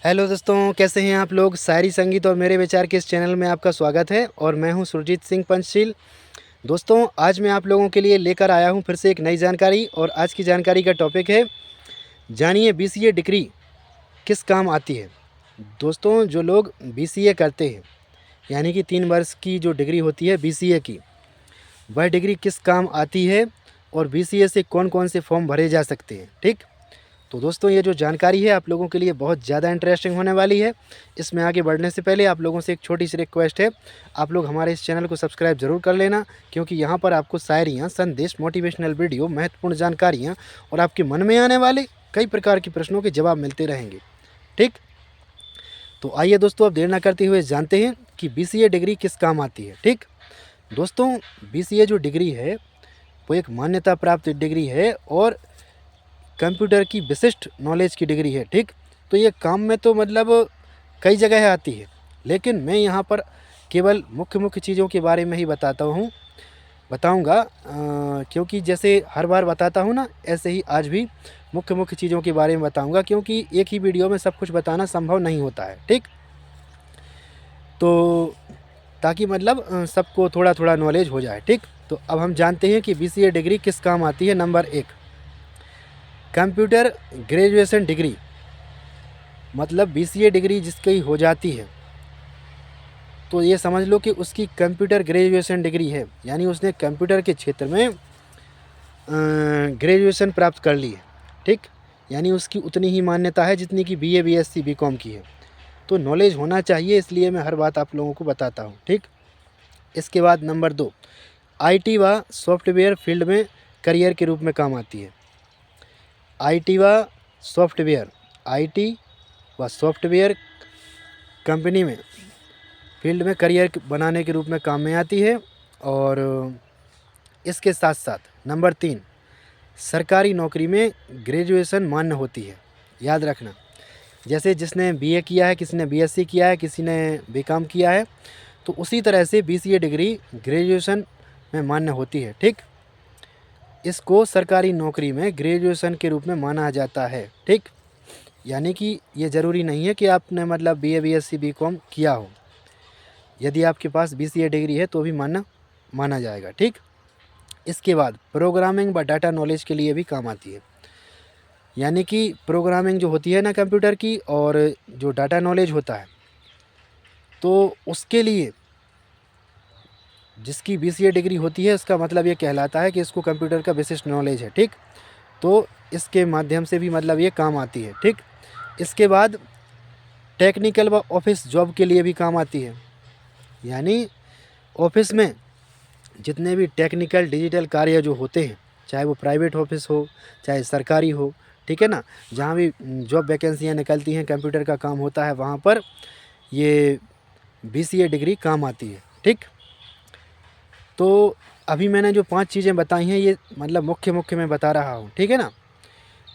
Hello दोस्तों, कैसे हैं आप लोग। शायरी संगीत और मेरे विचार के इस चैनल में आपका स्वागत है और मैं हूं सुरजीत सिंह पंचशील। दोस्तों, आज मैं आप लोगों के लिए लेकर आया हूं फिर से एक नई जानकारी और आज की जानकारी का टॉपिक है, जानिए बीसीए डिग्री किस काम आती है। दोस्तों, जो लोग बीसीए करते हैं यानी कि 3 वर्ष की जो डिग्री होती है बीसीए की, वह डिग्री किस काम आती है और बीसीए से कौन कौन से फॉर्म भरे जा सकते हैं। ठीक, तो दोस्तों, ये जो जानकारी है आप लोगों के लिए बहुत ज़्यादा इंटरेस्टिंग होने वाली है। इसमें आगे बढ़ने से पहले आप लोगों से एक छोटी सी रिक्वेस्ट है, आप लोग हमारे इस चैनल को सब्सक्राइब ज़रूर कर लेना, क्योंकि यहाँ पर आपको शायरियाँ, संदेश, मोटिवेशनल वीडियो, महत्वपूर्ण जानकारियाँ और आपके मन में आने वाले कई प्रकार के प्रश्नों के जवाब मिलते रहेंगे। ठीक, तो आइए दोस्तों, अब देर न करते हुए जानते हैं कि बीसीए डिग्री किस काम आती है। ठीक दोस्तों, बीसीए जो डिग्री है वो एक मान्यता प्राप्त डिग्री है और कंप्यूटर की विशिष्ट नॉलेज की डिग्री है। ठीक, तो ये काम में तो मतलब कई जगह आती है, लेकिन मैं यहाँ पर केवल मुख्य मुख्य चीज़ों के बारे में ही बताऊँगा, क्योंकि जैसे हर बार बताता हूँ ना, ऐसे ही आज भी मुख्य मुख्य चीज़ों के बारे में बताऊँगा, क्योंकि एक ही वीडियो में सब कुछ बताना संभव नहीं होता है। ठीक, तो ताकि मतलब सबको थोड़ा थोड़ा नॉलेज हो जाए। ठीक, तो अब हम जानते हैं कि बीसीए डिग्री किस काम आती है। Number 1, computer graduation degree. मतलब बीसीए डिग्री जिसकी हो जाती है तो ये समझ लो कि उसकी कंप्यूटर ग्रेजुएशन डिग्री है, यानी उसने कंप्यूटर के क्षेत्र में ग्रेजुएशन प्राप्त कर ली है। ठीक, यानी उसकी उतनी ही मान्यता है जितनी कि बीए, बीएससी, बीकॉम की है। तो नॉलेज होना चाहिए, इसलिए मैं हर बात आप लोगों को बताता हूँ। ठीक, इसके बाद नंबर 2, आईटी व सॉफ्टवेयर फील्ड में करियर के रूप में काम आती है। आईटी व सॉफ्टवेयर कंपनी में फील्ड में करियर बनाने के रूप में काम में आती है। और इसके साथ साथ नंबर 3, सरकारी नौकरी में ग्रेजुएशन मान्य होती है। याद रखना, जैसे जिसने बीए किया है, किसी ने बीएससी किया है, किसी ने बीकॉम किया है, तो उसी तरह से बीसीए डिग्री ग्रेजुएशन में मान्य होती है। ठीक, इसको सरकारी नौकरी में ग्रेजुएशन के रूप में माना जाता है। ठीक, यानी कि ये ज़रूरी नहीं है कि आपने मतलब बीए, बीएससी, बीकॉम किया हो, यदि आपके पास बीसीए डिग्री है तो भी माना जाएगा। ठीक, इसके बाद प्रोग्रामिंग व डाटा नॉलेज के लिए भी काम आती है, यानी कि प्रोग्रामिंग जो होती है ना कंप्यूटर की, और जो डाटा नॉलेज होता है, तो उसके लिए जिसकी बीसीए डिग्री होती है उसका मतलब ये कहलाता है कि इसको कंप्यूटर का विशिष्ट नॉलेज है। ठीक, तो इसके माध्यम से भी मतलब ये काम आती है। ठीक, इसके बाद टेक्निकल व ऑफिस जॉब के लिए भी काम आती है, यानी ऑफिस में जितने भी टेक्निकल डिजिटल कार्य जो होते हैं, चाहे वो प्राइवेट ऑफिस हो चाहे सरकारी हो, ठीक है ना, जहाँ भी जॉब वैकेंसियाँ निकलती हैं, कंप्यूटर का काम होता है, वहाँ पर ये बीसीए डिग्री काम आती है। ठीक, तो अभी मैंने जो 5 चीज़ें बताई हैं ये मतलब मुख्य मैं बता रहा हूँ। ठीक है ना,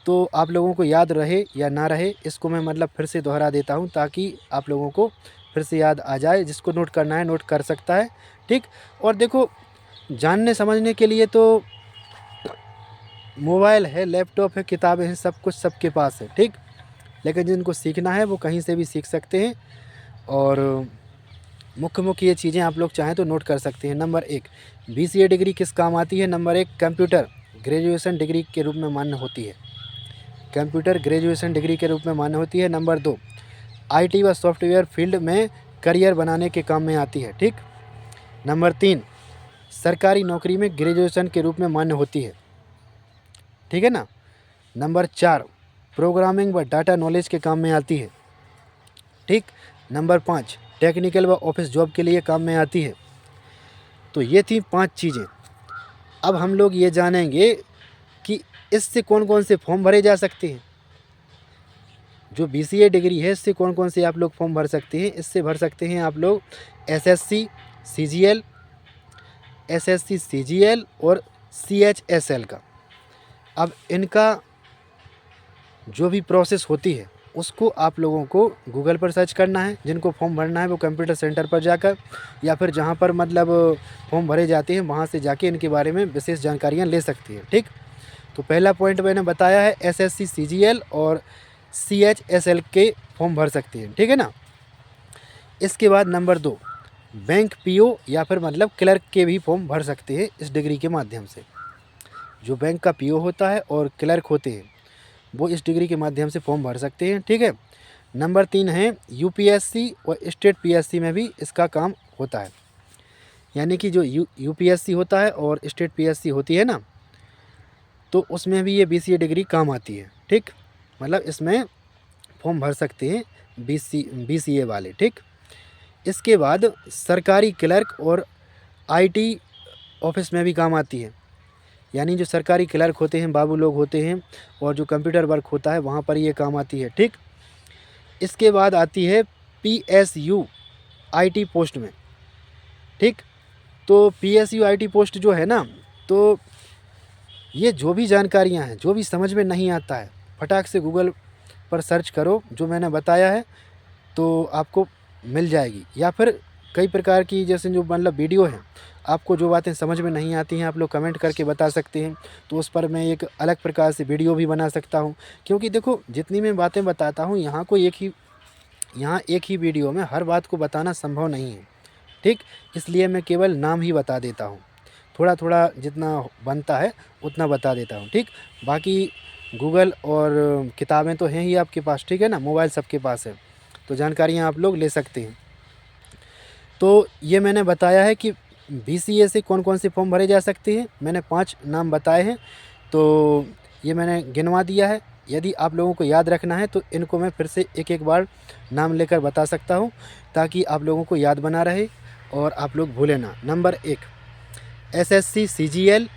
तो आप लोगों को याद रहे या ना रहे, इसको मैं मतलब फिर से दोहरा देता हूँ ताकि आप लोगों को फिर से याद आ जाए। जिसको नोट करना है नोट कर सकता है। ठीक, और देखो, जानने समझने के लिए तो मोबाइल है, लैपटॉप है, किताबें हैं, सब कुछ सबके पास है। ठीक, लेकिन जिनको सीखना है वो कहीं से भी सीख सकते हैं। और मुख्य ये चीज़ें आप लोग चाहें तो नोट कर सकते हैं। नंबर 1, बीसीए डिग्री किस काम आती है। नंबर 1, कंप्यूटर ग्रेजुएशन डिग्री के रूप में मान्य होती है। कंप्यूटर ग्रेजुएशन डिग्री के रूप में मान्य होती है। नंबर 2, आईटी व सॉफ्टवेयर फील्ड में करियर बनाने के काम में आती है। ठीक, नंबर 3, सरकारी नौकरी में ग्रेजुएशन के रूप में मान्य होती है। ठीक है ना। नंबर 4, प्रोग्रामिंग व डाटा नॉलेज के काम में आती है। ठीक, नंबर 5, टेक्निकल व ऑफिस जॉब के लिए काम में आती है। तो ये थी 5 चीज़ें। अब हम लोग ये जानेंगे कि इससे कौन कौन से फॉर्म भरे जा सकते हैं। जो बीसीए डिग्री है इससे कौन कौन से आप लोग फॉर्म भर सकते हैं। इससे भर सकते हैं आप लोग एसएससी सीजीएल और सीएचएसएल का। अब इनका जो भी प्रोसेस होती है उसको आप लोगों को गूगल पर सर्च करना है। जिनको फॉर्म भरना है वो कंप्यूटर सेंटर पर जाकर या फिर जहाँ पर मतलब फॉर्म भरे जाते हैं वहाँ से जाके इनके बारे में विशेष जानकारियाँ ले सकती हैं। ठीक, तो पहला पॉइंट मैंने बताया है एसएससी सीजीएल और सीएचएसएल के फॉर्म भर सकते हैं, ठीक है ना। इसके बाद नंबर 2, बैंक पीओ या फिर मतलब क्लर्क के भी फॉर्म भर सकते हैं इस डिग्री के माध्यम से। जो बैंक का पीओ होता है और क्लर्क होते हैं वो इस डिग्री के माध्यम से फॉर्म भर सकते हैं, ठीक है। नंबर 3 है यूपीएससी और स्टेट पीएससी में भी इसका काम होता है। यानी कि जो यूपीएससी होता है और स्टेट पीएससी होती है ना, तो उसमें भी ये बीसीए डिग्री काम आती है, ठीक। मतलब इसमें फॉर्म भर सकते हैं बीसीए वाले, ठीक। इसके बाद सरकारी क्लर्क और आईटी ऑफिस में भी काम आती है। यानी जो सरकारी क्लर्क होते हैं, बाबू लोग होते हैं, और जो कंप्यूटर वर्क होता है वहाँ पर ये काम आती है, ठीक। इसके बाद आती है पीएसयू आईटी पोस्ट में, ठीक। तो पीएसयू आईटी पोस्ट जो है ना, तो ये जो भी जानकारियाँ हैं, जो भी समझ में नहीं आता है, फटाक से गूगल पर सर्च करो, जो मैंने बताया है तो आपको मिल जाएगी। या फिर कई प्रकार की जैसे जो मतलब वीडियो हैं, आपको जो बातें समझ में नहीं आती हैं आप लोग कमेंट करके बता सकते हैं, तो उस पर मैं एक अलग प्रकार से वीडियो भी बना सकता हूं। क्योंकि देखो जितनी मैं बातें बताता हूं यहाँ एक ही वीडियो में हर बात को बताना संभव नहीं है, ठीक। इसलिए मैं केवल नाम ही बता देता हूँ, थोड़ा थोड़ा जितना बनता है उतना बता देता हूँ, ठीक। बाकी गूगल और किताबें तो हैं ही आपके पास, ठीक है ना, मोबाइल सबके पास है, तो जानकारियाँ आप लोग ले सकते हैं। तो ये मैंने बताया है कि बीसीए से कौन कौन से फॉर्म भरे जा सकते हैं। मैंने 5 नाम बताए हैं, तो ये मैंने गिनवा दिया है। यदि आप लोगों को याद रखना है तो इनको मैं फिर से एक एक बार नाम लेकर बता सकता हूँ, ताकि आप लोगों को याद बना रहे और आप लोग भूलें ना। नंबर 1 एसएससी सीजीएल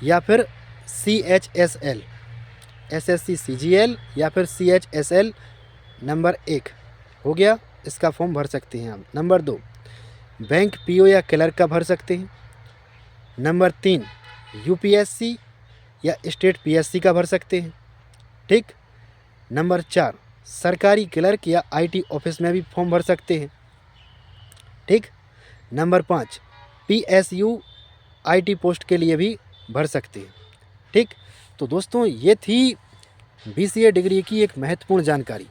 या फिर सीएचएसएल, एसएससी सीजीएल या फिर सीएचएसएल नंबर 1 हो गया, इसका फॉर्म भर सकते हैं आप। नंबर 2 बैंक पीओ या क्लर्क का भर सकते हैं। नंबर 3 यूपीएससी या स्टेट पीएससी का भर सकते हैं, ठीक। नंबर 4 सरकारी क्लर्क या आईटी ऑफिस में भी फॉर्म भर सकते हैं, ठीक। नंबर 5 पीएसयू आईटी पोस्ट के लिए भी भर सकते हैं, ठीक। तो दोस्तों ये थी बीसीए डिग्री की एक महत्वपूर्ण जानकारी।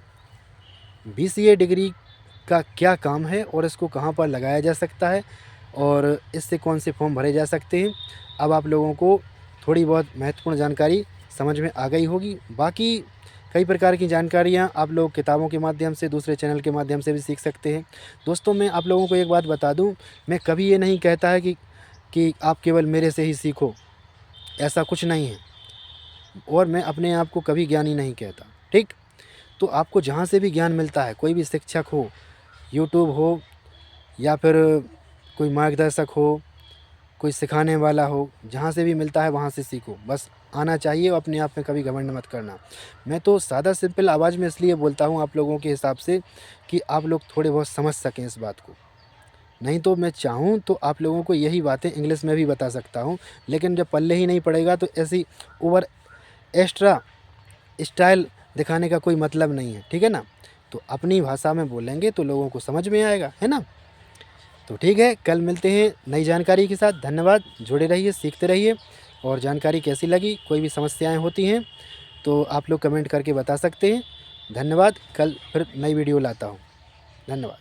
बीसीए डिग्री का क्या काम है और इसको कहाँ पर लगाया जा सकता है और इससे कौन से फॉर्म भरे जा सकते हैं। अब आप लोगों को थोड़ी बहुत महत्वपूर्ण जानकारी समझ में आ गई होगी। बाकी कई प्रकार की जानकारियाँ आप लोग किताबों के माध्यम से, दूसरे चैनल के माध्यम से भी सीख सकते हैं। दोस्तों मैं आप लोगों को एक बात बता दूं, मैं कभी ये नहीं कहता है कि आप केवल मेरे से ही सीखो, ऐसा कुछ नहीं है। और मैं अपने आप को कभी ज्ञानी नहीं कहता, ठीक। तो आपको जहाँ से भी ज्ञान मिलता है, कोई भी शिक्षक हो, यूट्यूब हो या फिर कोई मार्गदर्शक हो, कोई सिखाने वाला हो, जहाँ से भी मिलता है वहाँ से सीखो, बस आना चाहिए और अपने आप में कभी घमंड मत करना। मैं तो सादा सिंपल आवाज़ में इसलिए बोलता हूँ आप लोगों के हिसाब से कि आप लोग थोड़े बहुत समझ सकें इस बात को। नहीं तो मैं चाहूँ तो आप लोगों को यही बातें इंग्लिश में भी बता सकता हूँ, लेकिन जब पल्ले ही नहीं पड़ेगा तो ऐसी ओवर एक्स्ट्रा स्टाइल दिखाने का कोई मतलब नहीं है, ठीक है ना। तो अपनी भाषा में बोलेंगे तो लोगों को समझ में आएगा, है ना। तो ठीक है, कल मिलते हैं नई जानकारी के साथ। धन्यवाद, जुड़े रहिए, सीखते रहिए। और जानकारी कैसी लगी, कोई भी समस्याएं होती हैं तो आप लोग कमेंट करके बता सकते हैं। धन्यवाद, कल फिर नई वीडियो लाता हूँ। धन्यवाद।